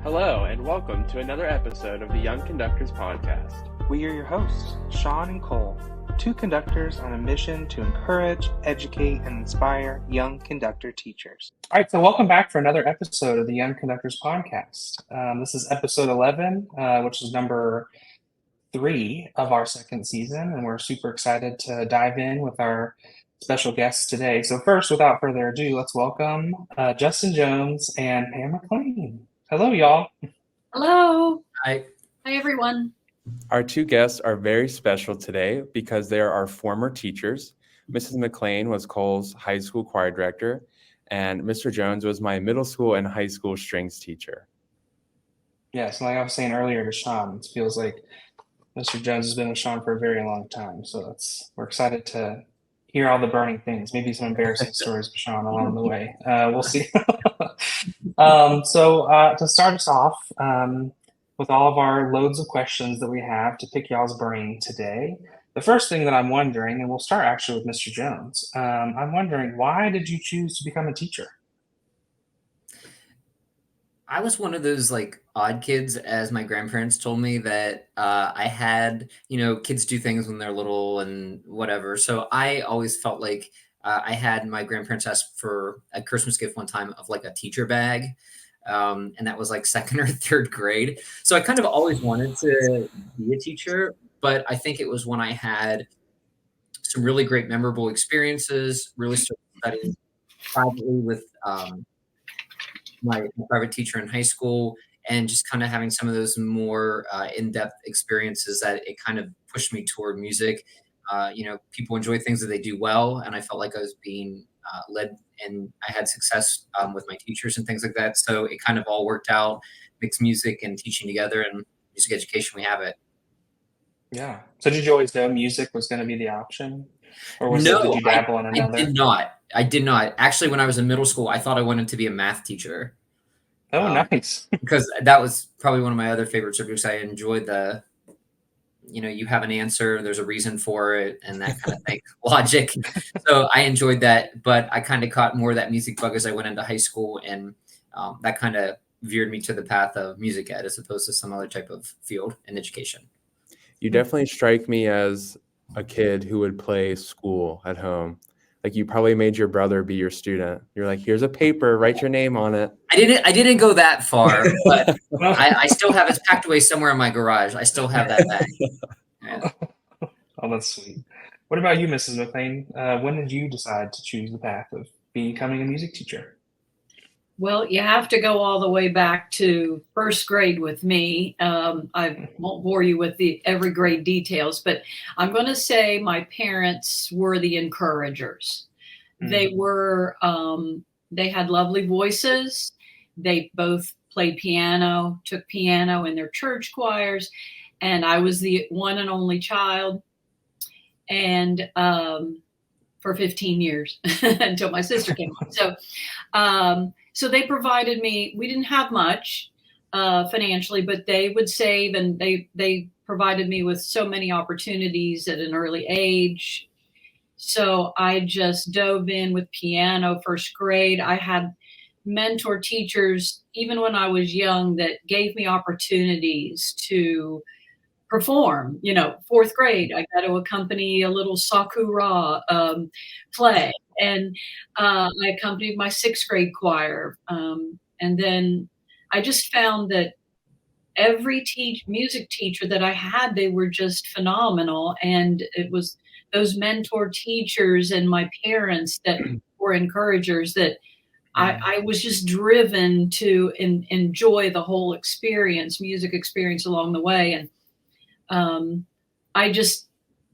Hello, and welcome to another episode of the Young Conductors Podcast. We are your hosts, Sean and Cole, two conductors on a mission to encourage, educate, and inspire young conductor teachers. All right, so welcome back for another episode of the Young Conductors Podcast. This is episode 11, which is number 3 of our second season, and we're super excited to dive in with our special guests today. So first, without further ado, let's welcome Justin Jones and Pamela McClain. Hello, y'all. Hello. Hi. Hi, everyone. Our two guests are very special today because they are our former teachers. Mrs. McClain was Cole's high school choir director, and Mr. Jones was my middle school and high school strings teacher. Yes, like I was saying earlier to Sean, it feels like Mr. Jones has been with Sean for a very long time. So we're excited to hear all the burning things, maybe some embarrassing stories with Sean along the way. We'll see. So to start us off, with all of our loads of questions that we have to pick y'all's brain today, the first thing that I'm wondering, and we'll start actually with Mr. Jones, I'm wondering, why did you choose to become a teacher? I was one of those odd kids, as my grandparents told me, that I had, kids do things when they're little and whatever. So I always felt like I had my grandparents ask for a Christmas gift one time of a teacher bag. And that was second or third grade. So I kind of always wanted to be a teacher, but I think it was when I had some really great memorable experiences, really started studying privately with my private teacher in high school, and just kind of having some of those more in-depth experiences that it kind of pushed me toward music. People enjoy things that they do well, and I felt like I was being led, and I had success with my teachers and things like that. So it kind of all worked out, mixed music and teaching together, and music education, we have it. Yeah. So did you always know music was going to be the option? Or did you dabble in another? I did not. Actually, when I was in middle school, I thought I wanted to be a math teacher. Oh, nice. Because that was probably one of my other favorite subjects. I enjoyed you have an answer, there's a reason for it, and that kind of thing, logic. So I enjoyed that, but I kind of caught more of that music bug as I went into high school, and that kind of veered me to the path of music ed as opposed to some other type of field in education. You definitely strike me as a kid who would play school at home. You probably made your brother be your student. You're like, here's a paper, write your name on it. I didn't go that far, but I still have it packed away somewhere in my garage. I still have that bag. Yeah. Oh, that's sweet. What about you, Mrs. McClain? When did you decide to choose the path of becoming a music teacher? Well, you have to go all the way back to first grade with me. I won't bore you with every grade details, but I'm going to say my parents were the encouragers. Mm-hmm. They were, they had lovely voices. They both played piano, took piano in their church choirs, and I was the one and only child. And for 15 years until my sister came on. So they provided me, we didn't have much financially, but they would save, and they provided me with so many opportunities at an early age. So I just dove in with piano first grade. I had mentor teachers, even when I was young, that gave me opportunities to perform. Fourth grade, I got to accompany a little sakura play, and I accompanied my sixth grade choir. And then I just found that every music teacher that I had, they were just phenomenal. And it was those mentor teachers and my parents that were encouragers that I was just driven to enjoy the whole experience, music experience along the way. And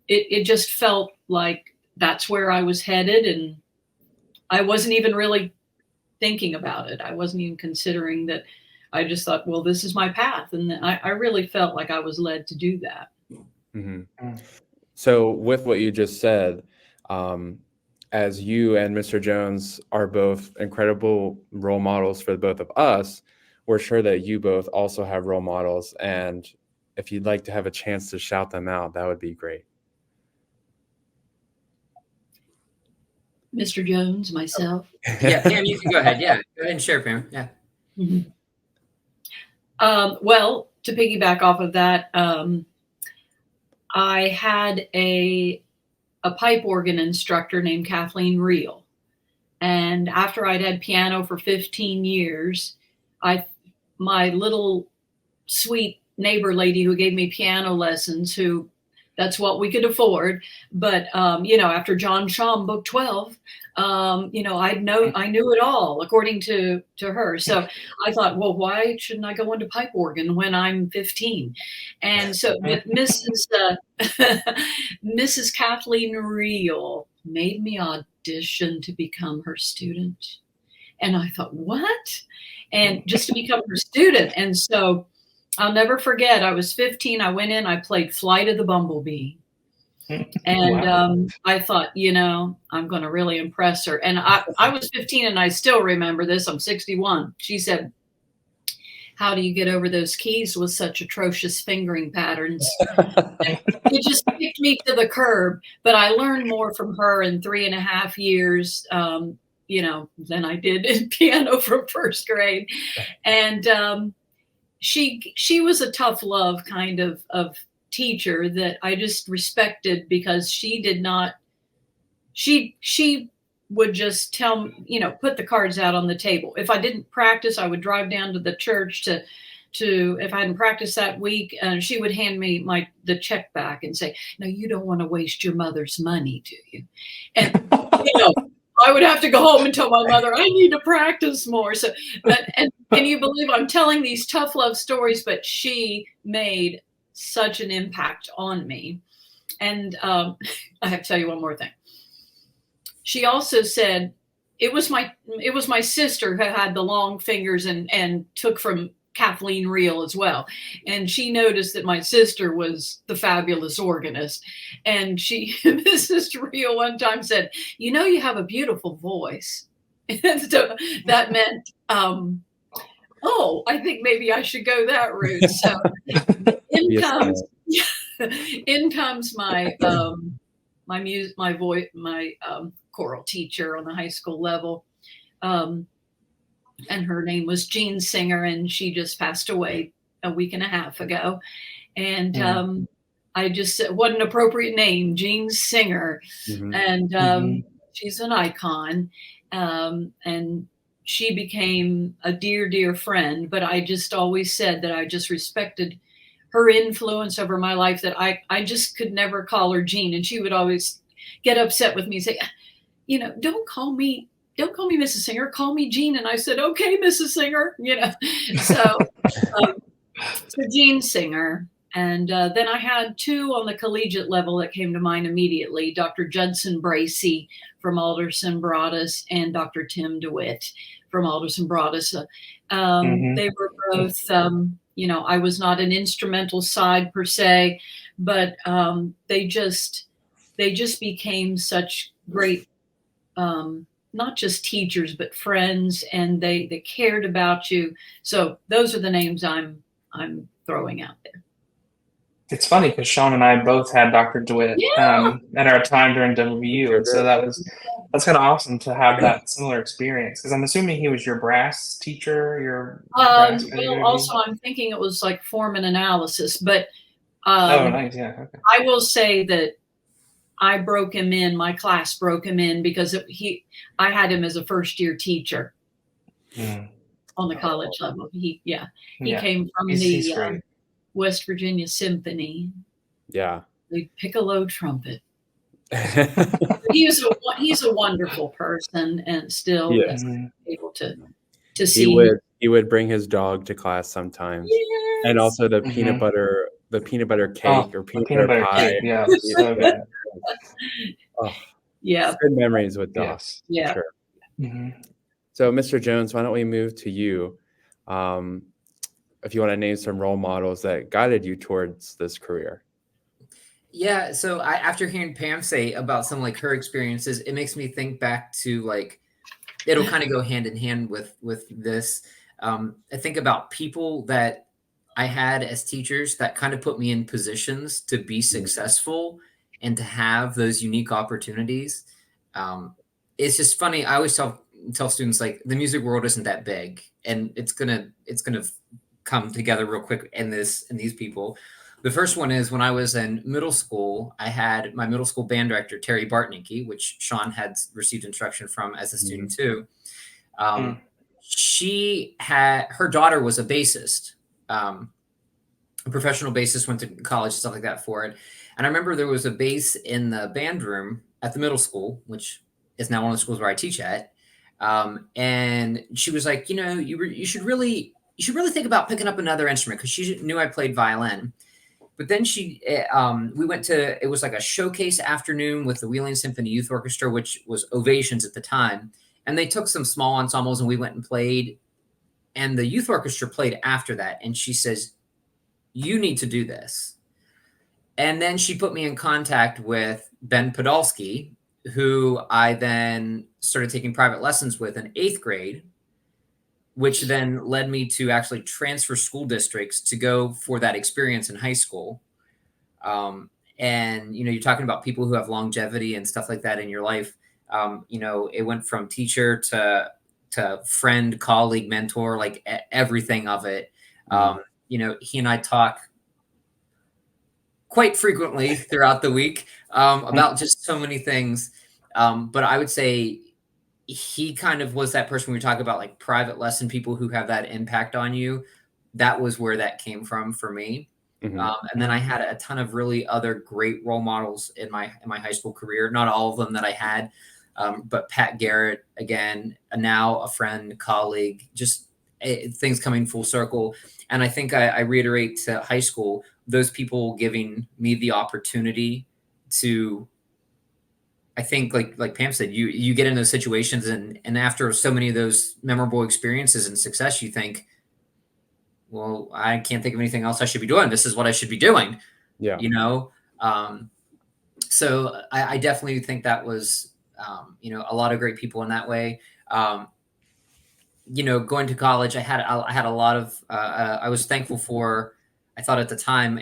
it just felt like that's where I was headed, and I wasn't even really thinking about it. I wasn't even considering that. I just thought, well, this is my path. And I really felt like I was led to do that. Mm-hmm. So with what you just said, as you and Mr. Jones are both incredible role models for both of us, we're sure that you both also have role models. And if you'd like to have a chance to shout them out, that would be great. Mr. Jones, myself. Yeah, Pam, you can go ahead. Yeah, go ahead and share, Pam. Yeah. Mm-hmm. Well, to piggyback off of that, I had a pipe organ instructor named Kathleen Reel. And after I'd had piano for 15 years, my little sweet neighbor lady who gave me piano lessons, who that's what we could afford. But, after John Schaum, book 12, I knew it all according to her. So I thought, well, why shouldn't I go into pipe organ when I'm 15? And so Mrs. Kathleen Reel made me audition to become her student. And I thought, what? And just to become her student. And so I'll never forget, I was 15. I went in, I played Flight of the Bumblebee. And Wow. I thought, I'm going to really impress her. And I was 15 and I still remember this. I'm 61. She said, how do you get over those keys with such atrocious fingering patterns? It just kicked me to the curb. But I learned more from her in 3.5 years, than I did in piano from first grade. And she was a tough love kind of teacher that I just respected, because she did not, she would just put the cards out on the table. If I didn't practice, I would drive down to the church to if I hadn't practiced that week, she would hand me the check back and say, no, you don't want to waste your mother's money, do you? And, I would have to go home and tell my mother, I need to practice more. So, and can you believe I'm telling these tough love stories, but she made such an impact on me. And I have to tell you one more thing. She also said, it was my sister who had the long fingers and took from Kathleen Reel as well. And she noticed that my sister was the fabulous organist. And Mrs. Reel one time said, you have a beautiful voice. And so that meant, I think maybe I should go that route. So in comes my choral teacher on the high school level. And her name was Jean Singer, and she just passed away a week and a half ago. And I just said, what an appropriate name, Jean Singer. Mm-hmm. And she's an icon. And she became a dear, dear friend. But I just always said that I just respected her influence over my life, that I just could never call her Jean. And she would always get upset with me and say, don't call me Mrs. Singer, call me Jean. And I said, okay, Mrs. Singer, so Jean Singer. And then I had two on the collegiate level that came to mind immediately, Dr. Judson Bracey from Alderson Broaddus and Dr. Tim DeWitt from Alderson Broaddus. They were both, I was not an instrumental side per se, but they just became such great, not just teachers, but friends, and they cared about you. So those are the names I'm throwing out there. It's funny because Sean and I both had Dr. DeWitt at our time during WVU, and so that's kind of awesome to have that similar experience. Because I'm assuming he was your brass teacher, brass well, also I'm thinking it was like form and analysis, but nice, yeah. Okay. I will say that I broke him in. My class broke him in because I had him as a first-year teacher on the college level. He came from the West Virginia Symphony. Yeah, the piccolo trumpet. He's a wonderful person, and still able to see. He would bring his dog to class sometimes, and also the peanut butter cake or peanut butter pie. Cake. Yeah, so good. Yeah, good memories with dogs. Yeah. Sure. Mm-hmm. So, Mr. Jones, why don't we move to you? If you want to name some role models that guided you towards this career. Yeah, so after hearing Pam say about some like her experiences, it makes me think back to like, it'll kind of go hand in hand with this. I think about people that I had as teachers that kind of put me in positions to be successful and to have those unique opportunities. It's just funny. I always tell students, like, the music world isn't that big, and it's gonna come together real quick in these people. The first one is when I was in middle school, I had my middle school band director, Terry Bartnicki, which Sean had received instruction from as a student too. Her daughter was a bassist, a professional bassist, went to college, stuff like that for it. And I remember there was a bass in the band room at the middle school, which is now one of the schools where I teach at. And she was like, you should really think about picking up another instrument, because she knew I played violin. But then we went to, it was like a showcase afternoon with the Wheeling Symphony Youth Orchestra, which was Ovations at the time. And they took some small ensembles and we went and played. And the youth orchestra played after that. And she says, you need to do this. And then she put me in contact with Ben Podolsky, who I then started taking private lessons with in 8th grade, which then led me to actually transfer school districts to go for that experience in high school. And, you're talking about people who have longevity and stuff like that in your life. It went from teacher to friend, colleague, mentor, like everything of it. He and I talk quite frequently throughout the week about just so many things. But I would say he kind of was that person when we talk about like private lesson people who have that impact on you. That was where that came from for me. And then I had a ton of really other great role models in my high school career. Not all of them that I had, but Pat Garrett, again, now a friend, colleague, just things coming full circle. And I think I reiterate to high school, those people giving me the opportunity to, I think like Pam said, you get in those situations and after so many of those memorable experiences and success, you think, well, I can't think of anything else I should be doing. This is what I should be doing. Yeah. So I definitely think that was, a lot of great people in that way. Going to college, I had a lot of, I was thankful for, I thought at the time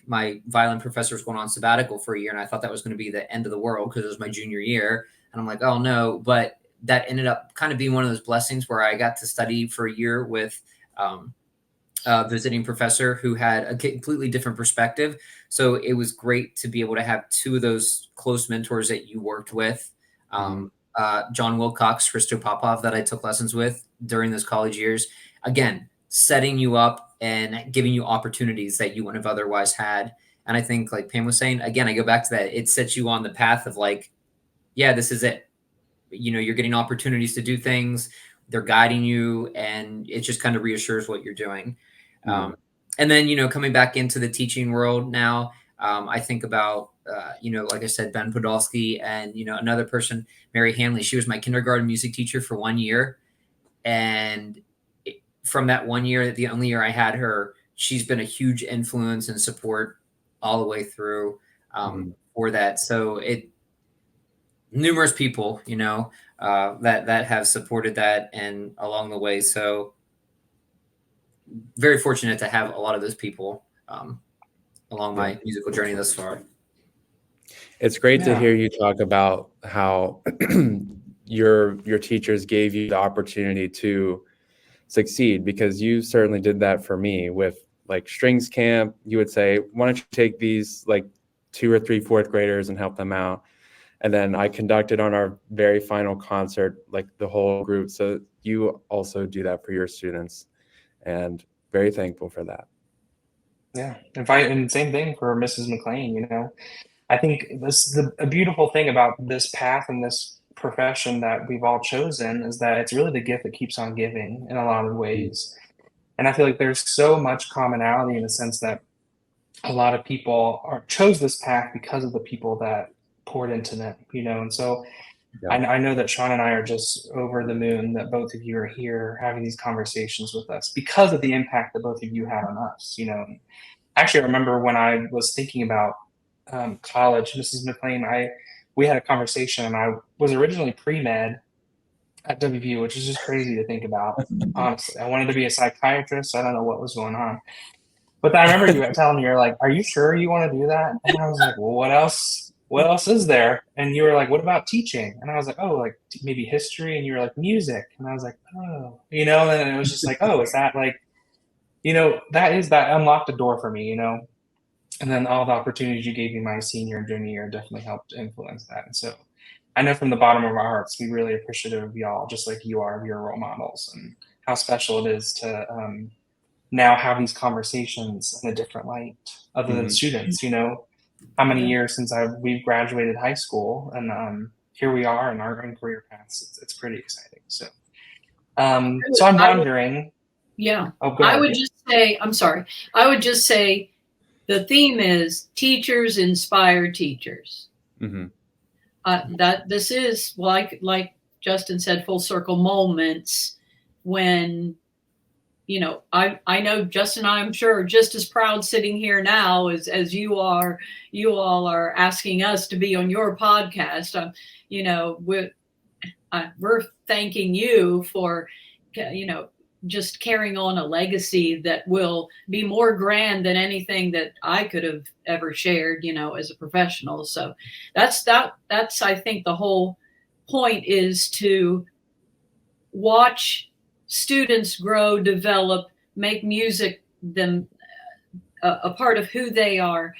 my violin professor was going on sabbatical for a year, and I thought that was going to be the end of the world because it was my junior year. And I'm like, oh no, but that ended up kind of being one of those blessings where I got to study for a year with a visiting professor who had a completely different perspective. So it was great to be able to have two of those close mentors that you worked with. John Wilcox, Christo Popov, that I took lessons with during those college years. Again, setting you up and giving you opportunities that you wouldn't have otherwise had. And I think, like Pam was saying, again, I go back to that. It sets you on the path of like, yeah, this is it. You're getting opportunities to do things. They're guiding you, and it just kind of reassures what you're doing. And then, coming back into the teaching world now, I think about, like I said, Ben Podolsky and, another person, Mary Hanley. She was my kindergarten music teacher for 1 year. And from that 1 year, the only year I had her, she's been a huge influence and support all the way through for that. So numerous people, that have supported that and along the way. So very fortunate to have a lot of those people along my musical journey thus far. It's great to hear you talk about how your teachers gave you the opportunity to succeed, because you certainly did that for me with like strings camp. You would say, why don't you take these like 2 or 3 fourth graders and help them out? And then I conducted on our very final concert, like the whole group. So you also do that for your students, and very thankful for that. Yeah. And same thing for Mrs. McClain, I think a beautiful thing about this path and this profession that we've all chosen is that it's really the gift that keeps on giving in a lot of ways. And I feel like there's so much commonality in the sense that a lot of people chose this path because of the people that poured into them, and so I know that Sean and I are just over the moon that both of you are here having these conversations with us because of the impact that both of you had on us. Actually, I remember when I was thinking about college, Mrs. McClain, we had a conversation, and I was originally pre-med at WVU, which is just crazy to think about. Honestly, I wanted to be a psychiatrist. I don't know what was going on, but I remember you telling me, you're like, "Are you sure you want to do that?" And I was like, "Well, what else? What else is there?" And you were like, "What about teaching?" And I was like, "Oh, like maybe history." And you were like, "Music." And I was like, "Oh," and it was just like, "Oh, is that like?" that unlocked a door for me, and then all the opportunities you gave me my senior and junior year definitely helped influence that. And so I know from the bottom of our hearts, we really appreciative of y'all, just like you are of your role models, and how special it is to now have these conversations in a different light other than students. How many years since we've graduated high school, and here we are in our own career paths. It's pretty exciting. So I'm wondering. I would just say, I'm sorry. I would just say the theme is teachers inspire teachers. That this is like Justin said, full circle moments when, I know Justin, I'm sure just as proud sitting here now as you are. You all are asking us to be on your podcast. We're thanking you for, just carrying on a legacy that will be more grand than anything that I could have ever shared, as a professional. So that's, I think the whole point is to watch students grow, develop, make music them a part of who they are,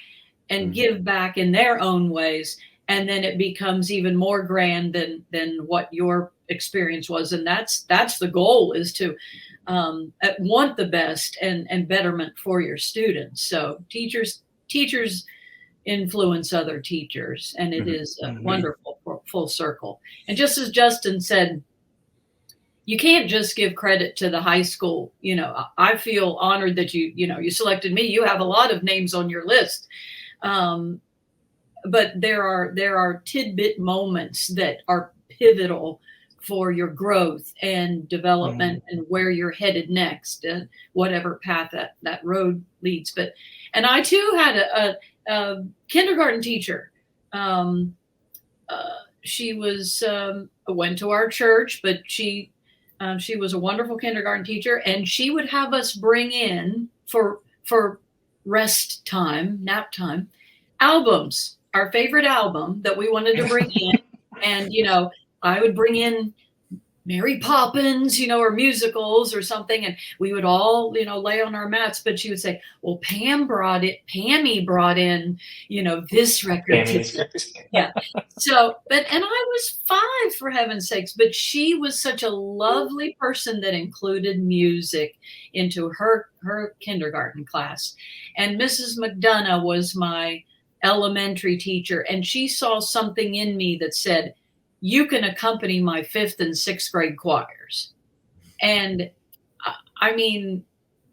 and give back in their own ways. And then it becomes even more grand than what your experience was. And that's the goal, is to want the best and betterment for your students. So teachers influence other teachers, and it is a wonderful full circle. And just as Justin said, you can't just give credit to the high school. I feel honored that you selected me. You have a lot of names on your list. But there are tidbit moments that are pivotal for your growth and development and where you're headed next, and whatever path that road leads. And I too had a kindergarten teacher. She was went to our church, but she was a wonderful kindergarten teacher, and she would have us bring in for rest time, nap time, albums. Our favorite album that we wanted to bring in. And, I would bring in Mary Poppins, or musicals or something. And we would all, lay on our mats, but she would say, well, Pammy brought in, this record. Yeah. So, and I was 5, for heaven's sakes, but she was such a lovely person that included music into her kindergarten class. And Mrs. McDonough was my elementary teacher, and she saw something in me that said, you can accompany my 5th and 6th grade choirs. And I mean,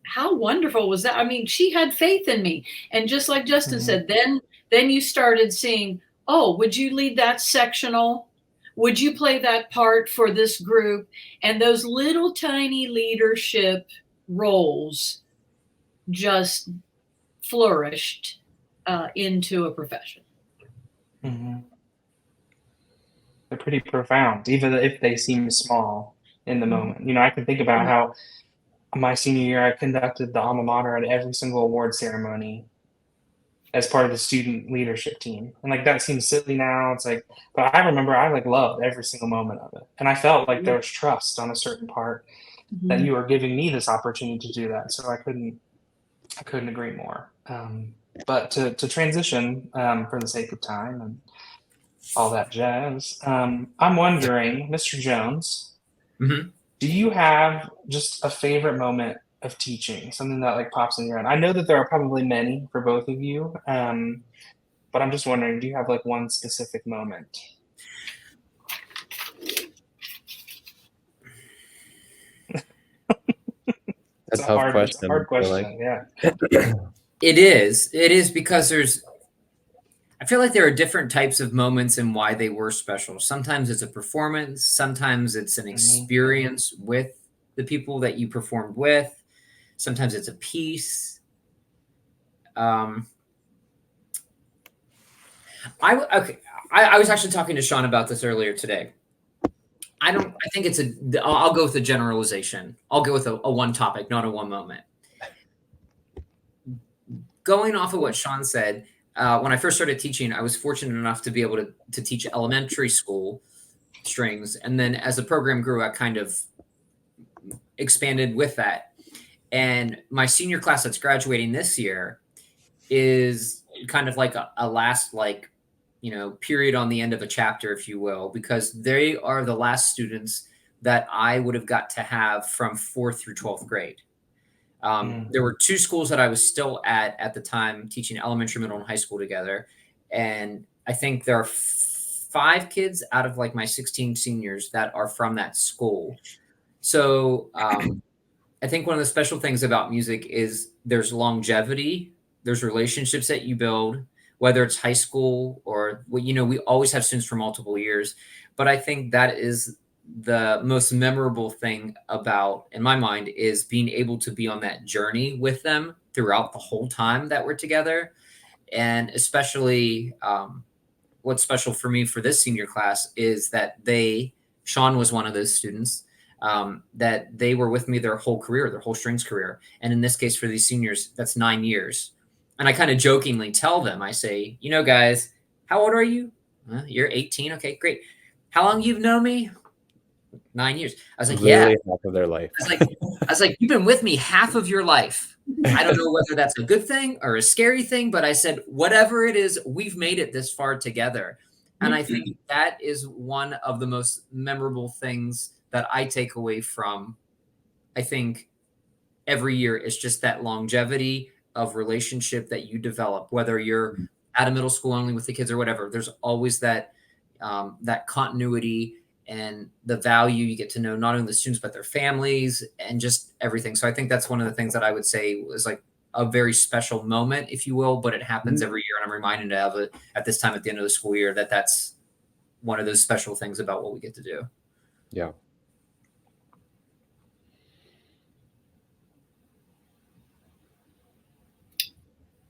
how wonderful was that? I mean, she had faith in me. And just like Justin said, then you started seeing, oh, would you lead that sectional? Would you play that part for this group? And those little tiny leadership roles just flourished into a profession. They're pretty profound, even if they seem small in the moment. I can think about how my senior year, I conducted the alma mater at every single award ceremony as part of the student leadership team. And that seems silly now. It's but I remember I loved every single moment of it. And I felt like there was trust on a certain part that you were giving me this opportunity to do that. So I couldn't agree more. But to transition for the sake of time and all that jazz, I'm wondering, Mr. Jones, do you have just a favorite moment of teaching, something that pops in your head? I know that there are probably many for both of you, but I'm just wondering, do you have one specific moment? That's a hard question. It's a hard question, yeah. It is because I feel like there are different types of moments and why they were special. Sometimes it's a performance. Sometimes it's an experience with the people that you performed with. Sometimes it's a piece. I was actually talking to Sean about this earlier today. I think I'll go with a generalization. I'll go with a one topic, not a one moment. Going off of what Sean said, when I first started teaching, I was fortunate enough to be able to teach elementary school strings. And then as the program grew, I kind of expanded with that. And my senior class that's graduating this year is kind of like a last, like, period on the end of a chapter, if you will, because they are the last students that I would have got to have from 4th through 12th grade. There were 2 schools that I was still at the time, teaching elementary, middle, and high school together. And I think there are 5 kids out of like my 16 seniors that are from that school. So I think one of the special things about music is there's longevity, there's relationships that you build, whether it's high school or, we always have students for multiple years. But I think that is the most memorable thing about, in my mind, is being able to be on that journey with them throughout the whole time that we're together. And especially what's special for me for this senior class is that Sean was one of those students that they were with me their whole career, their whole strings career. And in this case, for these seniors, that's 9 years. And I kind of jokingly tell them, I say, guys, how old are you? You're 18. Okay, great. How long you've known me? 9 years. I was like, literally half of their life. I was like, you've been with me half of your life. I don't know whether that's a good thing or a scary thing, but I said, whatever it is, we've made it this far together. And I think that is one of the most memorable things that I take away from, I think, every year is just that longevity of relationship that you develop, whether you're at a middle school only with the kids or whatever. There's always that continuity and the value you get to know not only the students but their families and just everything. So I think that's one of the things that I would say was like a very special moment, if you will, but it happens every year, and I'm reminded of it at this time at the end of the school year that that's one of those special things about what we get to do. Yeah.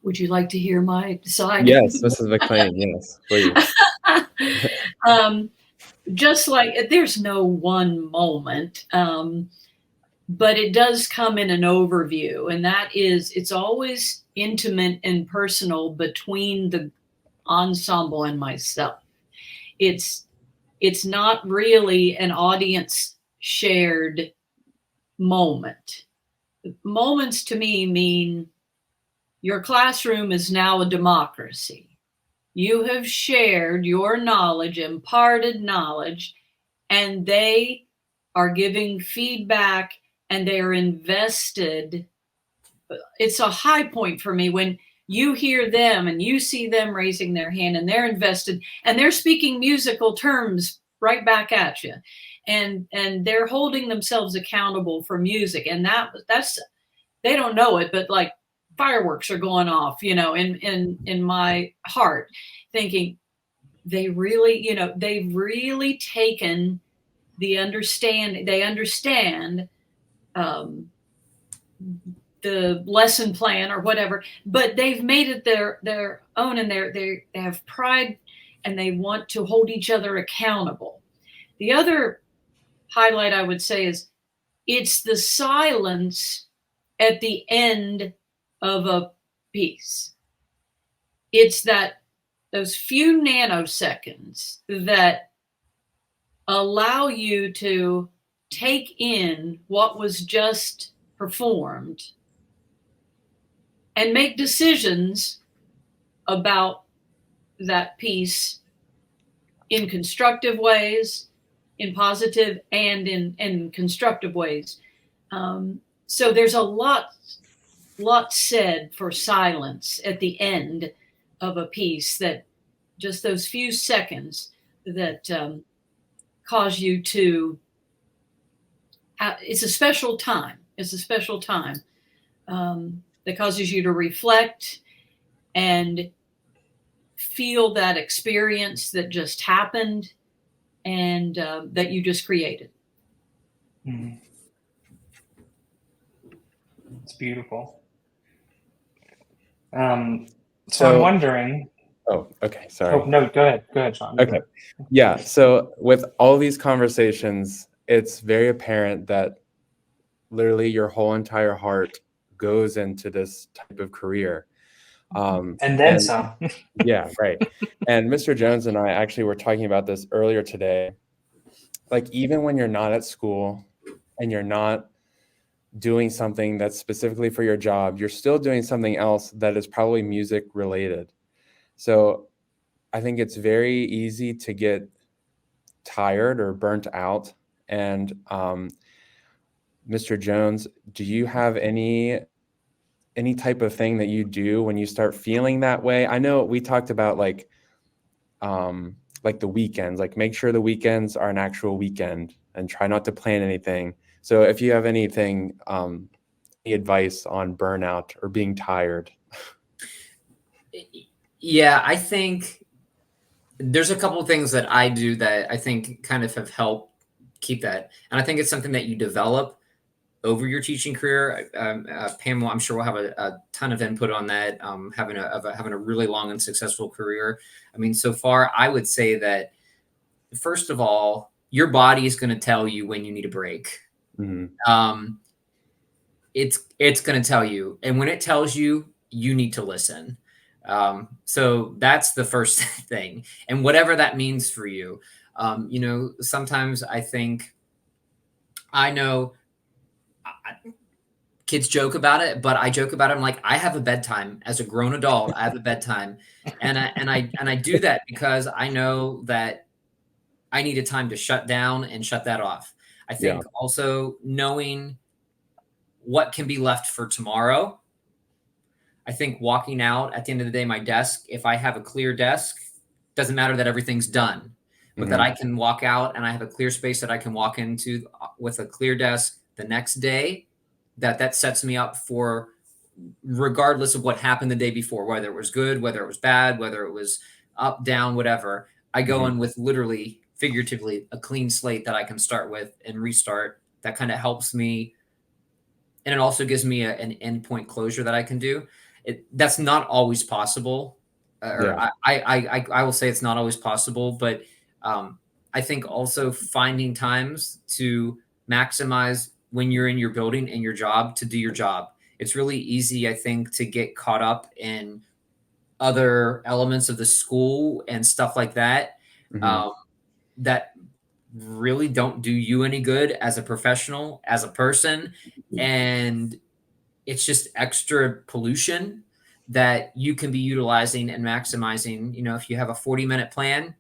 Would you like to hear my side? Yes, Mrs. McClain. Yes, please. Just like there's no one moment, but it does come in an overview, and that is it's always intimate and personal between the ensemble and myself. It's not really an audience shared moment. Moments to me mean your classroom is now a democracy. You have shared your knowledge, imparted knowledge, and they are giving feedback and they are invested. It's a high point for me when you hear them and you see them raising their hand and they're invested and they're speaking musical terms right back at you. And they're holding themselves accountable for music. And that's, they don't know it, but like, fireworks are going off, in my heart, thinking they've really taken they understand the lesson plan or whatever, but they've made it their own, and they have pride and they want to hold each other accountable. The other highlight I would say is it's the silence at the end of a piece. It's those few nanoseconds that allow you to take in what was just performed and make decisions about that piece in constructive ways, in positive and in constructive ways. So there's a lot said for silence at the end of a piece, that just those few seconds that cause you to, it's a special time. It's a special time that causes you to reflect and feel that experience that just happened and that you just created. Mm-hmm. It's beautiful. So I'm wondering. Oh, okay. Sorry. Oh, no, go ahead, Sean. Okay. Yeah. So with all these conversations, it's very apparent that literally your whole entire heart goes into this type of career. And then some. Yeah, right. And Mr. Jones and I actually were talking about this earlier today. Like, even when you're not at school and you're not doing something that's specifically for your job, you're still doing something else that is probably music related. So I think it's very easy to get tired or burnt out. And Mr. Jones, do you have any type of thing that you do when you start feeling that way? I know we talked about like the weekends, like make sure the weekends are an actual weekend and try not to plan anything. So if you have anything, any advice on burnout or being tired? Yeah, I think there's a couple of things that I do that I think kind of have helped keep that. And I think it's something that you develop over your teaching career. Pamela, I'm sure we'll have a ton of input on that. Having a really long and successful career. I mean, so far, I would say that first of all, your body is going to tell you when you need a break. Mm-hmm. It's going to tell you, and when it tells you, you need to listen. So that's the first thing, and whatever that means for you. Sometimes I think I know. Kids joke about it, but I joke about it. I'm like, I have a bedtime as a grown adult. I have a bedtime, and I do that because I know that I need a time to shut down and shut that off. I think also knowing what can be left for tomorrow. I think walking out at the end of the day, my desk, if I have a clear desk, doesn't matter that everything's done, but that I can walk out and I have a clear space that I can walk into with a clear desk the next day. That sets me up for, regardless of what happened the day before, whether it was good, whether it was bad, whether it was up, down, whatever. I go in with literally, figuratively, a clean slate that I can start with and restart. That kind of helps me. And it also gives me an endpoint closure that I can do. That's not always possible. I will say it's not always possible, but I think also finding times to maximize when you're in your building and your job to do your job. It's really easy, I think, to get caught up in other elements of the school and stuff like that, that really don't do you any good as a professional, as a person. And it's just extra pollution that you can be utilizing and maximizing. If you have a 40-minute plan,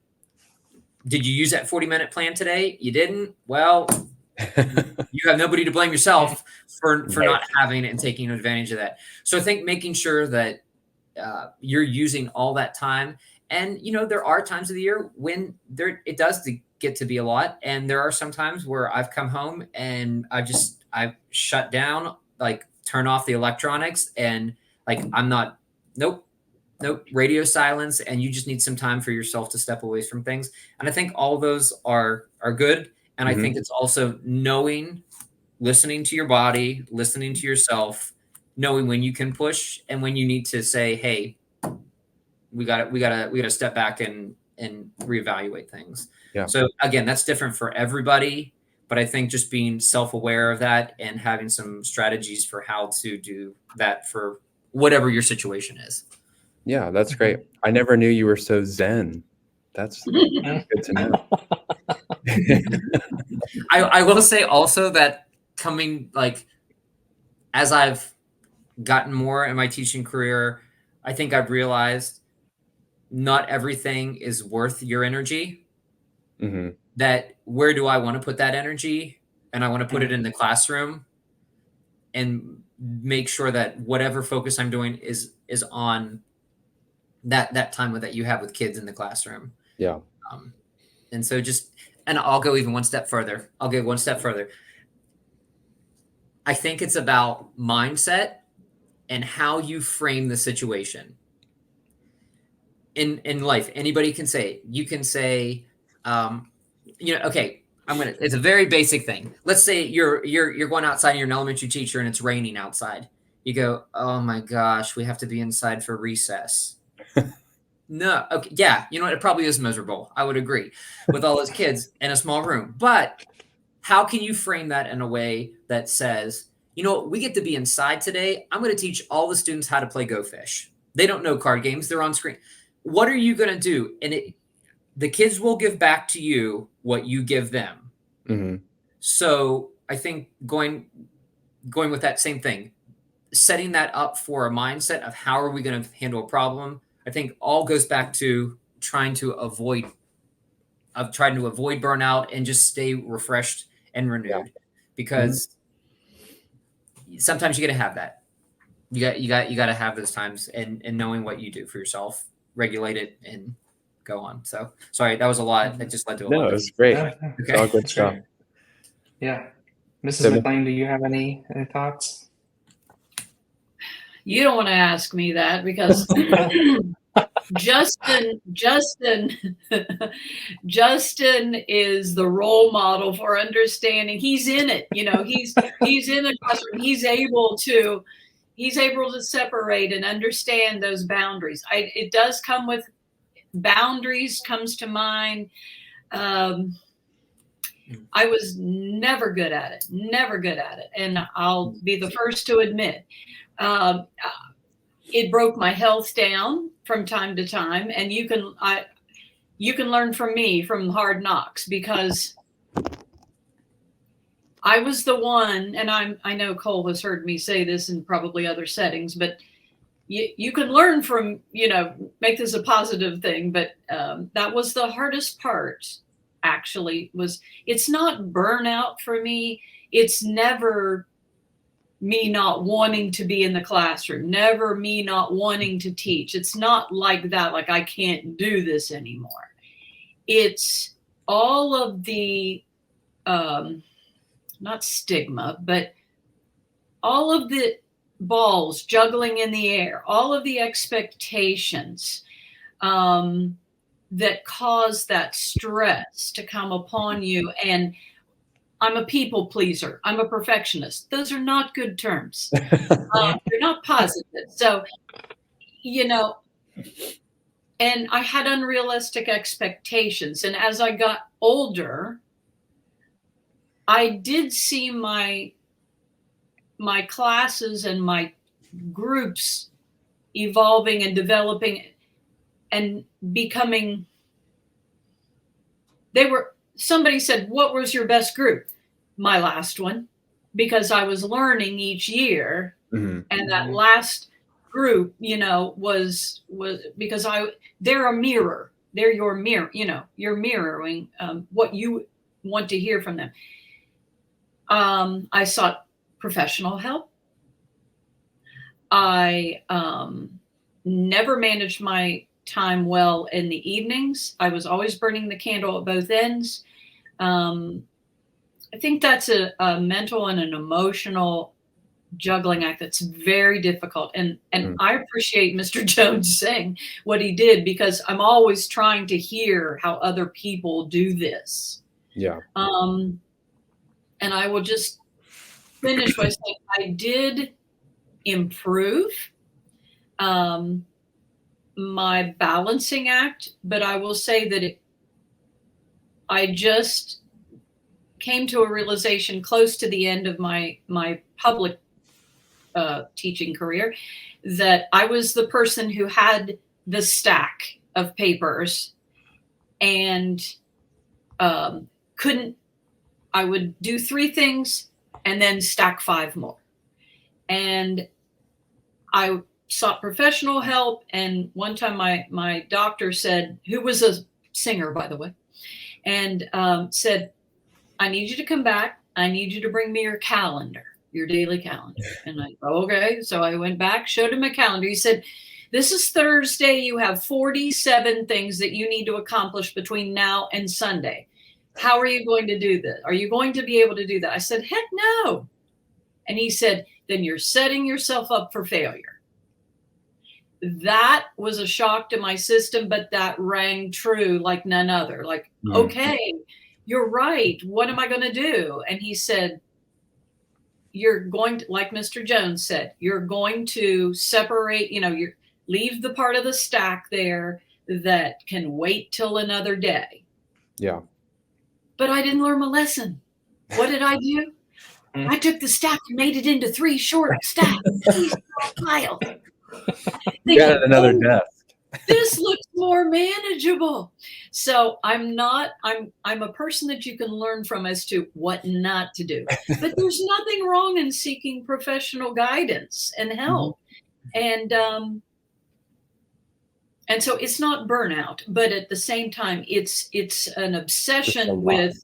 did you use that 40-minute plan today? You didn't? Well, you have nobody to blame yourself for not having it and taking advantage of that. So I think making sure that you're using all that time. And, there are times of the year when it does get to be a lot. And there are some times where I've come home and I've shut down, like turn off the electronics and like, nope, radio silence. And you just need some time for yourself to step away from things. And I think all those are good. And I think it's also listening to your body, listening to yourself, knowing when you can push and when you need to say, hey, we got to step back and reevaluate things. Yeah. So again, that's different for everybody, but I think just being self-aware of that and having some strategies for how to do that for whatever your situation is. Yeah, that's great. I never knew you were so zen. That's good to know. I will say also that coming, like, as I've gotten more in my teaching career, I think I've realized not everything is worth your energy. That where do I want to put that energy? And I want to put it in the classroom and make sure that whatever focus I'm doing is on that time that you have with kids in the classroom. Yeah. And so and I'll go even one step further. I think it's about mindset and how you frame the situation. In life, anybody can say it. You can say, okay, it's a very basic thing. Let's say you're going outside and you're an elementary teacher and it's raining outside. You go, oh my gosh, we have to be inside for recess. No. Okay. Yeah. It probably is miserable. I would agree with all those kids in a small room, but how can you frame that in a way that says, we get to be inside today. I'm going to teach all the students how to play Go Fish. They don't know card games. They're on screen. What are you going to do? And the kids will give back to you what you give them. So I think going with that same thing, setting that up for a mindset of how are we going to handle a problem, I think all goes back to trying to avoid burnout and just stay refreshed and renewed, because sometimes you got to have that. You got to have those times and knowing what you do for yourself, regulate it and go on. So sorry, that was a lot. That just led to a lot. No, it was great. Yeah, It's all good stuff. Great. Yeah. Mrs. So- McClain, do you have any thoughts? You don't want to ask me that because Justin is the role model for understanding. He's in it, he's in the classroom. He's able to separate and understand those boundaries. It does come with boundaries, comes to mind. I was never good at it. And I'll be the first to admit, it broke my health down from time to time. And you can learn from me from Hard Knocks, because I was the one, and I know Cole has heard me say this in probably other settings, but you can learn from, make this a positive thing. But that was the hardest part, actually. It's not burnout for me. It's never me not wanting to be in the classroom, never me not wanting to teach. It's not like that, like I can't do this anymore. It's all of the, not stigma, but all of the balls juggling in the air, all of the expectations that cause that stress to come upon you. And I'm a people pleaser. I'm a perfectionist. Those are not good terms. They're not positive. So, and I had unrealistic expectations. And as I got older, I did see my classes and my groups evolving and developing and becoming, somebody said, what was your best group? My last one, because I was learning each year. Mm-hmm. And that last group, was because they're a mirror. They're your mirror, you're mirroring what you want to hear from them. I sought professional help. I never managed my time well in the evenings. I was always burning the candle at both ends. I think that's a mental and an emotional juggling act that's very difficult. And I appreciate Mr. Jones saying what he did, because I'm always trying to hear how other people do this. Yeah. And I will just finish by saying I did improve my balancing act, but I will say that I just came to a realization close to the end of my public teaching career that I was the person who had the stack of papers and I would do 3 things and then stack 5 more. And I sought professional help. And one time my doctor said, who was a singer, by the way, and said, I need you to come back. I need you to bring me your calendar, your daily calendar. And I go, okay. So I went back, showed him a calendar. He said, this is Thursday. You have 47 things that you need to accomplish between now and Sunday. How are you going to do this? Are you going to be able to do that? I said, heck no. And he said, then you're setting yourself up for failure. That was a shock to my system, but that rang true like none other. Like, okay, you're right. What am I going to do? And he said, you're going to, like Mr. Jones said, you're going to separate, you leave the part of the stack there that can wait till another day. Yeah. But I didn't learn my lesson. What did I do? I took the stack and made it into 3 short stacks. 3 small piles. You got another desk. this looks more manageable. So I'm a person that you can learn from as to what not to do. But there's nothing wrong in seeking professional guidance and help. Mm-hmm. And so it's not burnout, but at the same time, it's an obsession with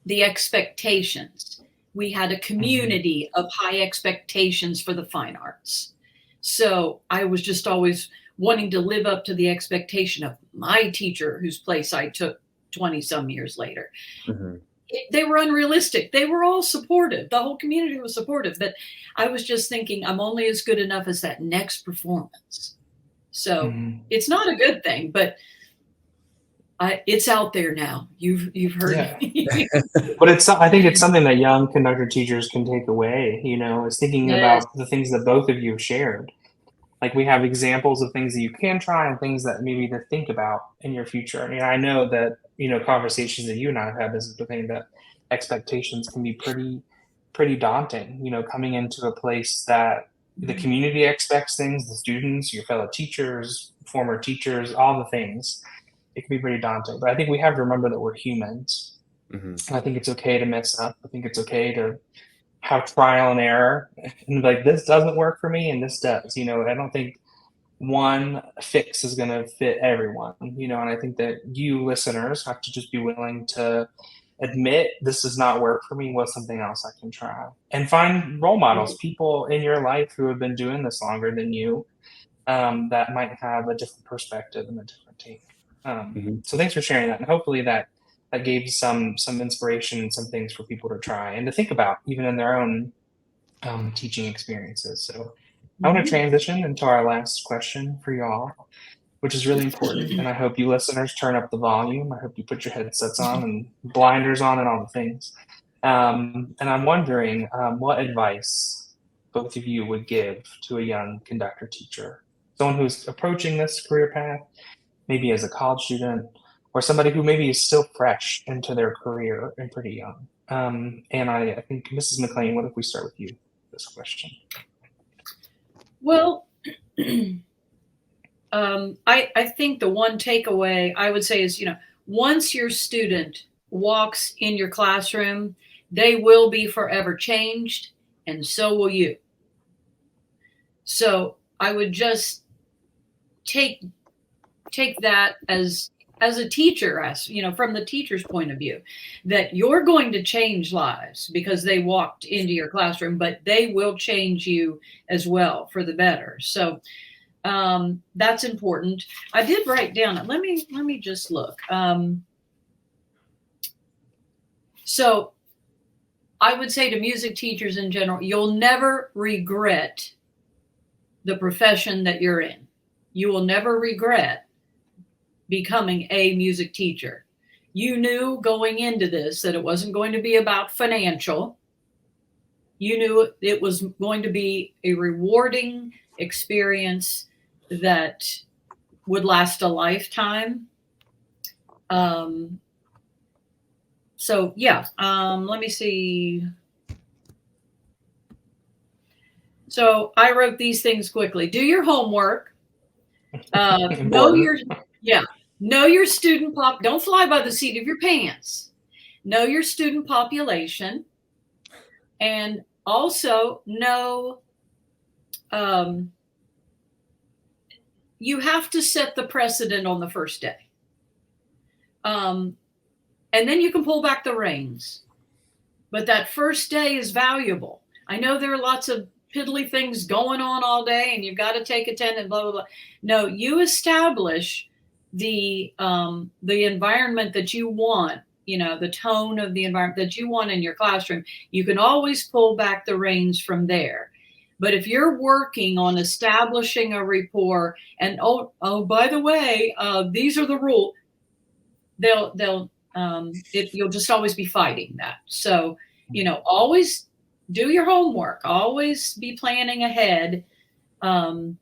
the expectations. We had a community of high expectations for the fine arts. So I was just always wanting to live up to the expectation of my teacher, whose place I took 20 some years later. Mm-hmm. They were unrealistic. They were all supportive. The whole community was supportive, but I was just thinking I'm only as good enough as that next performance. So it's not a good thing, but it's out there now. You've heard me. But I think it's something that young conductor teachers can take away, is thinking about the things that both of you have shared. Like we have examples of things that you can try and things that maybe to think about in your future. I mean, I know that, conversations that you and I have had is the thing that expectations can be pretty daunting, coming into a place that the community expects things, the students, your fellow teachers, former teachers, all the things. It can be pretty daunting, but I think we have to remember that we're humans. Mm-hmm. I think it's okay to mess up. I think it's okay to have trial and error, and like this doesn't work for me and this does. I don't think one fix is going to fit everyone. And I think that you listeners have to just be willing to admit this does not work for me. What's something else I can try? And find role models, people in your life who have been doing this longer than you, that might have a different perspective and a different take. So thanks for sharing that. And hopefully that gave some inspiration and some things for people to try and to think about, even in their own teaching experiences. So I want to transition into our last question for y'all, which is really important. And I hope you listeners turn up the volume. I hope you put your headsets on and blinders on and all the things. And I'm wondering what advice both of you would give to a young conductor teacher, someone who's approaching this career path, maybe as a college student, or somebody who maybe is still fresh into their career and pretty young. And I think, Mrs. McClain, what if we start with you, this question? Well, I think the one takeaway I would say is, once your student walks in your classroom, they will be forever changed, and so will you. So I would just take that as a teacher, from the teacher's point of view, that you're going to change lives because they walked into your classroom, but they will change you as well for the better. So that's important. I did write down, let me just look. So I would say to music teachers in general, you'll never regret the profession that you're in. You will never regret becoming a music teacher. You knew going into this that it wasn't going to be about financial. You knew it was going to be a rewarding experience that would last a lifetime. Let me see. So I wrote these things quickly. Do your homework. Know your student don't fly by the seat of your pants. Know your student population, and also know you have to set the precedent on the first day. And then you can pull back the reins. But that first day is valuable. I know there are lots of piddly things going on all day and you've got to take attendance, blah, blah, blah. No, you establish the environment that you want, the tone of the environment that you want in your classroom. You can always pull back the reins from there. But if you're working on establishing a rapport and, by the way, these are the rules, you'll just always be fighting that. So, always do your homework, always be planning ahead, plan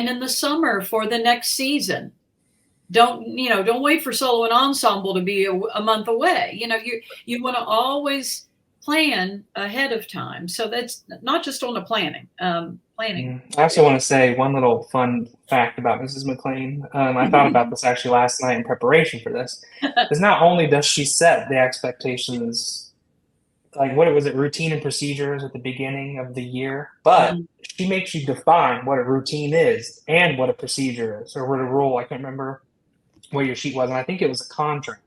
in the summer for the next season. Don't wait for solo and ensemble to be a month away. You want to always plan ahead of time. So that's not just on the planning. Planning. I also want to say one little fun fact about Mrs. McClain. I thought about this actually last night in preparation for this. Is not only does she set the expectations, like what was it, routine and procedures at the beginning of the year, but she makes you define what a routine is and what a procedure is, or what a rule. I can't remember what your sheet was, and I think it was a contract.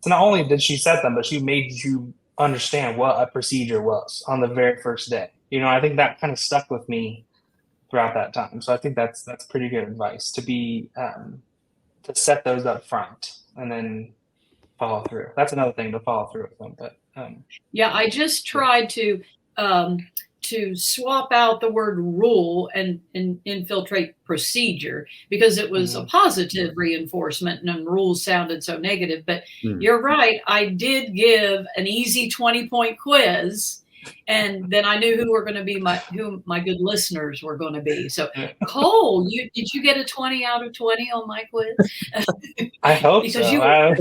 So not only did she set them, but she made you understand what a procedure was on the very first day. I think that kind of stuck with me throughout that time. So I think that's pretty good advice to be to set those up front and then follow through. That's another thing, to follow through with them. But yeah, I just tried to swap out the word rule and infiltrate procedure, because it was a positive reinforcement and rules sounded so negative. But you're right. I did give an easy 20-point quiz, and then I knew who my good listeners were going to be. So Cole, did you get a 20 out of 20 on my quiz? I hope because so. You were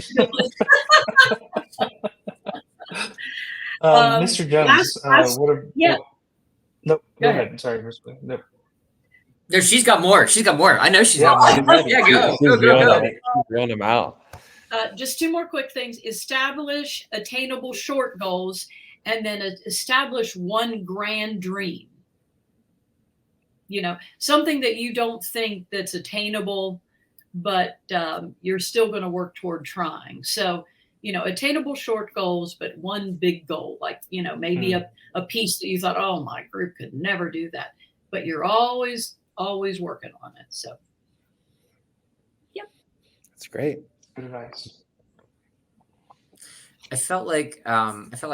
Mr. Jones, go ahead. Sorry, no. No, she's got more. I know she's got more. Yeah, go. Run them out. Just two more quick things. Establish attainable short goals, and then establish one grand dream. Something that you don't think that's attainable, but you're still going to work toward trying. So, attainable short goals, but one big goal, like, maybe a piece that you thought, oh, my group could never do that, but you're always working on it. So, yep. That's great. Good advice. I felt like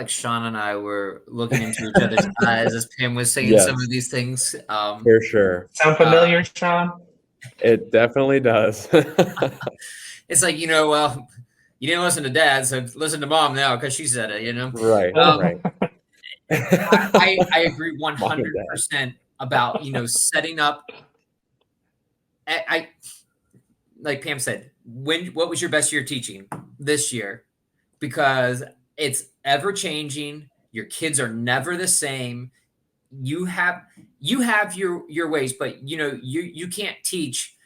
Sean and I were looking into each other's eyes as Pam was saying some of these things. For sure. Sound familiar, Sean? It definitely does. It's like, well, you didn't listen to Dad, so listen to Mom now because she said it, Right. Right. I agree 100% about, setting up. I like Pam said, what was your best year teaching this year? Because it's ever changing. Your kids are never the same. You have your ways, but you can't teach.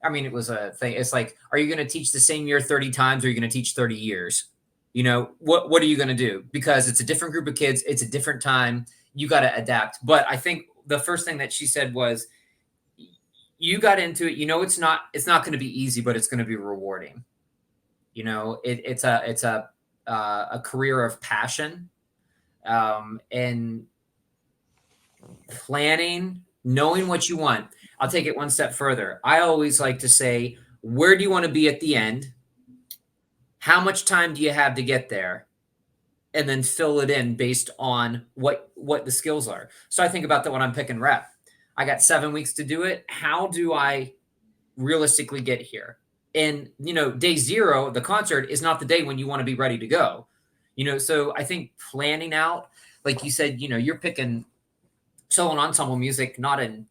I mean, it was a thing. It's like, are you going to teach the same year 30 times, or are you going to teach 30 years? What are you going to do? Because it's a different group of kids. It's a different time. You got to adapt. But I think the first thing that she said was, you got into it. It's not going to be easy, but it's going to be rewarding. It's a career of passion, and planning, knowing what you want. I'll take it one step further. I always like to say, where do you want to be at the end? How much time do you have to get there? And then fill it in based on what the skills are. So I think about that when I'm picking rep. I got 7 weeks to do it. How do I realistically get here? And, day 0, the concert is not the day when you want to be ready to go. So I think planning out, like you said, you're picking solo and ensemble music, not in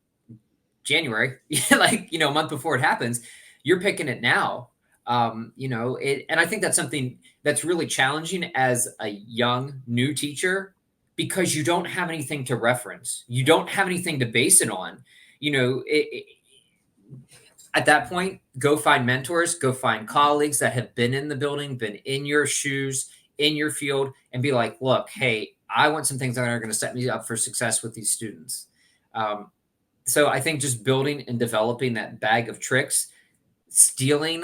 January, like, a month before it happens. You're picking it now. And I think that's something that's really challenging as a young new teacher, because you don't have anything to reference. You don't have anything to base it on. At that point, go find mentors, go find colleagues that have been in the building, been in your shoes, in your field, and be like, look, hey, I want some things that are going to set me up for success with these students. So I think just building and developing that bag of tricks, stealing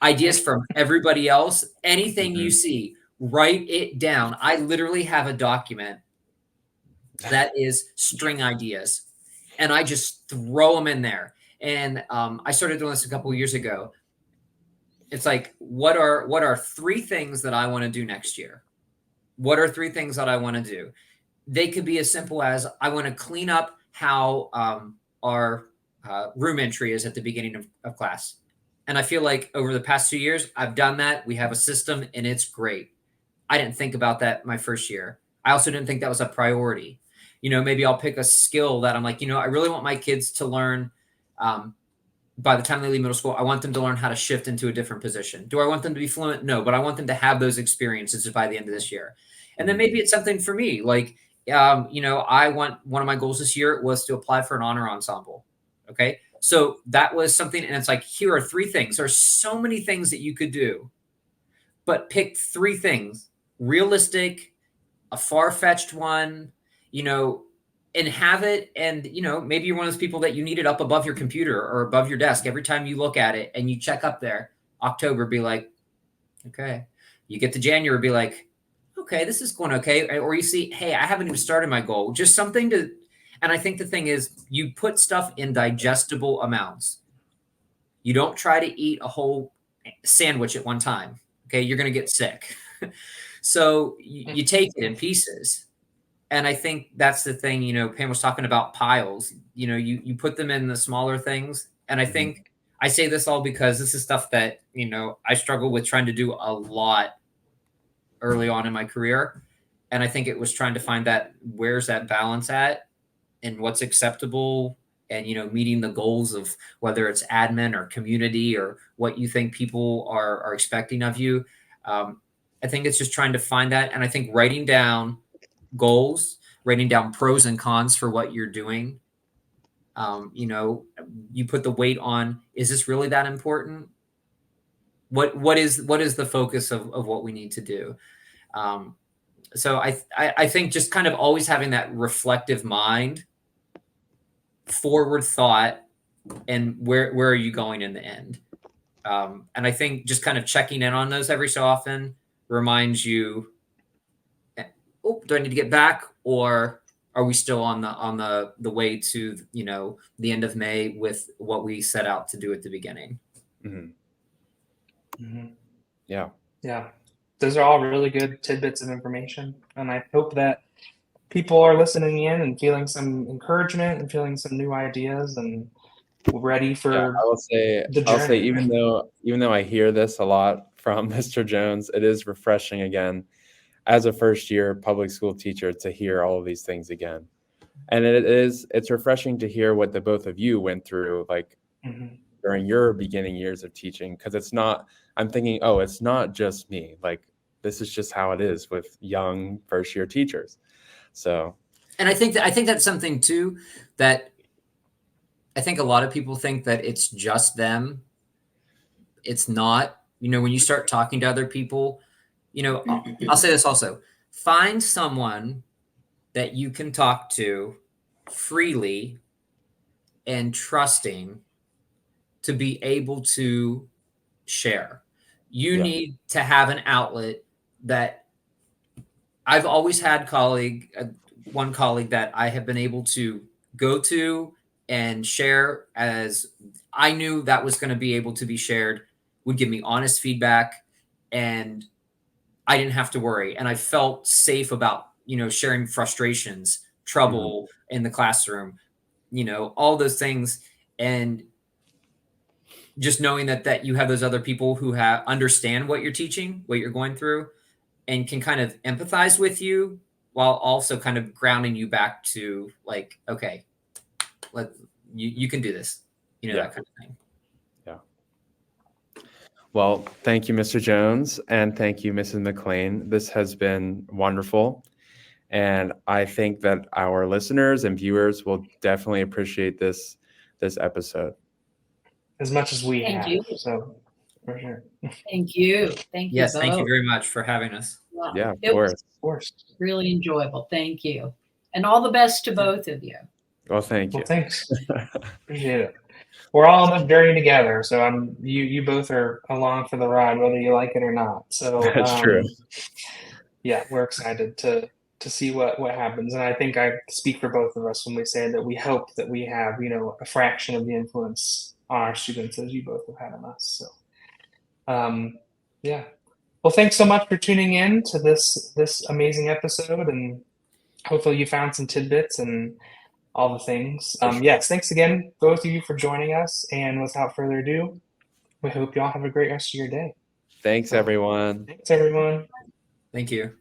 ideas from everybody else, anything you see, write it down. I literally have a document that is string ideas, and I just throw them in there. And I started doing this a couple of years ago. It's like, what are 3 things that I want to do next year? What are 3 things that I want to do? They could be as simple as, I want to clean up how our room entry is at the beginning of class. And I feel like over the past 2 years, I've done that. We have a system, and it's great. I didn't think about that my first year. I also didn't think that was a priority. Maybe I'll pick a skill that I'm like, I really want my kids to learn. By the time they leave middle school, I want them to learn how to shift into a different position. Do I want them to be fluent? No, but I want them to have those experiences by the end of this year. And then maybe it's something for me. Like, I want, one of my goals this year was to apply for an honor ensemble. Okay. So that was something. And it's like, here are 3 things. There's so many things that you could do, but pick 3 things: realistic, a far-fetched one, and have it. And, maybe you're one of those people that you need it up above your computer or above your desk. Every time you look at it and you check up there, October, be like, okay. You get to January, be like, okay, this is going okay. Or you see, hey, I haven't even started my goal. Just something to, and I think the thing is, you put stuff in digestible amounts. You don't try to eat a whole sandwich at one time. Okay. You're going to get sick. So you take it in pieces. And I think that's the thing, Pam was talking about piles, you put them in the smaller things. And I think I say this all because this is stuff that, I struggle with trying to do a lot early on in my career. And I think it was trying to find that, where's that balance at and what's acceptable, and, meeting the goals of whether it's admin or community or what you think people are expecting of you. I think it's just trying to find that. And I think writing down goals, writing down pros and cons for what you're doing. You put the weight on, is this really that important? What is the focus of what we need to do? So I think just kind of always having that reflective mind, forward thought, and where are you going in the end? And I think just kind of checking in on those every so often reminds you, oh, do I need to get back, or are we still on the way to, the end of May with what we set out to do at the beginning? Yeah. Those are all really good tidbits of information, and I hope that people are listening in and feeling some encouragement and feeling some new ideas and ready for I'll say even though I hear this a lot from Mr. Jones, it is refreshing again as a first year public school teacher to hear all of these things again. And it's refreshing to hear what the both of you went through, like during your beginning years of teaching, because I'm thinking, oh, it's not just me. Like, this is just how it is with young first year teachers. So, and I think that's something too, that I think a lot of people think that it's just them. It's not. When you start talking to other people, I'll say this also: find someone that you can talk to freely and trusting to be able to share. You need to have an outlet. That I've always had one colleague that I have been able to go to and share, as I knew that was going to be able to be shared, would give me honest feedback, and I didn't have to worry. And I felt safe about, sharing frustrations, trouble in the classroom, all those things. And just knowing that you have those other people who understand what you're teaching, what you're going through, and can kind of empathize with you while also kind of grounding you back to, like, okay, you can do this, that kind of thing. Yeah. Well, thank you, Mr. Jones, and thank you, Mrs. McClain. This has been wonderful. And I think that our listeners and viewers will definitely appreciate this episode as much as we have. You. So, for sure. Thank you. Yes, thank you very much for having us. Yeah, of course. Really enjoyable. Thank you. And all the best to both of you. Well, thank you. Well, thanks. Appreciate it. We're all on this journey together, so you both are along for the ride, whether you like it or not. So that's true. Yeah, we're excited to see what happens, and I think I speak for both of us when we say that we hope that we have a fraction of the influence on our students as you both have had on us. So, yeah. Well, thanks so much for tuning in to this amazing episode, and hopefully you found some tidbits and all the things. Yes, thanks again, both of you, for joining us. And without further ado, we hope y'all have a great rest of your day. Thanks, everyone. Thanks, everyone. Thank you.